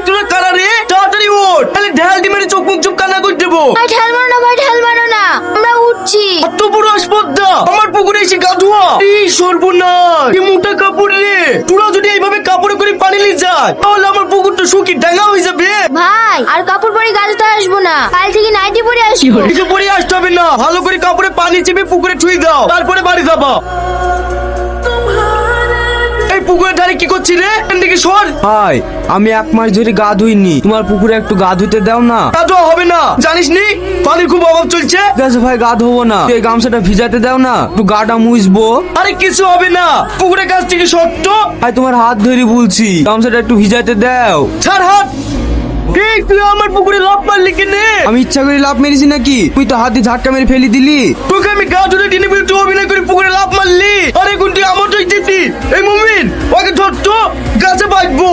তোরা কারা রে? তাড়াতাড়ি ওঠ, তাহলে ঢাল দি মেরে চোখ মুখ চুপ কান্না করে দেবো। ভাই ঢাল মারো না, ভাই ঢাল মারো না, আমরা উঠছি। এত বড় আসপদ্দা আমার পুকুরে এসে গা ধোয়া। এই সর্বনাশ, কি মোটা কাপড় রে। তোরা যদি এইভাবে কাপড়ে করে পানি নিয়ে যায় তাহলে আমার পুকুরটা শুকিয়ে ডাঙা হয়ে যাবে। ভাই আর কাপড় পরে গাড়িতে আসবো না, কাল থেকে নাইটি পরে আসবো। কিছু পরে আসতে হবে না, ভালো করে কাপড়ে পানি চেপে পুকুরে ছুঁয়ে দাও, তারপরে বাড়ি যাবা। এই পুকুরের ধারে কি করছিস রে? এখান থেকে সর। ভাই আমি 1 মাস ধরে গা ধুইনি, তোমার পুকুরে একটু গা ধুইতে দাও না। তা তো হবে না, জানিস নি পানির খুব অভাব চলছে। ঠিক আছে ভাই, গা ধোবো না, এই গামছাটা ভিজাতে দাও না, একটু গাটা মুছবো। আরে কিছু হবে না, পুকুরের কাছ থেকে সত্য। ভাই তোমার হাত ধরে বলছি, গামছাটা একটু ভিজাতে দাও। ছাড় হাত। এই তুই আমার পুকুরে লাফ মারলি কেনে? আমি ইচ্ছা করে লাভ মেরেছি নাকি? তুই তো হাত দিয়ে ঝাটকা মেরে ফেলে দিলি। তোকে আমি গা ধরে টেনে ফেলে তুই অভিনয় করে পুকুরে লাফ মারলি। আরে কোনটি আমার তো দিতি। এই মুমিন ওকে ধর তো, গাছে বাঁধবো।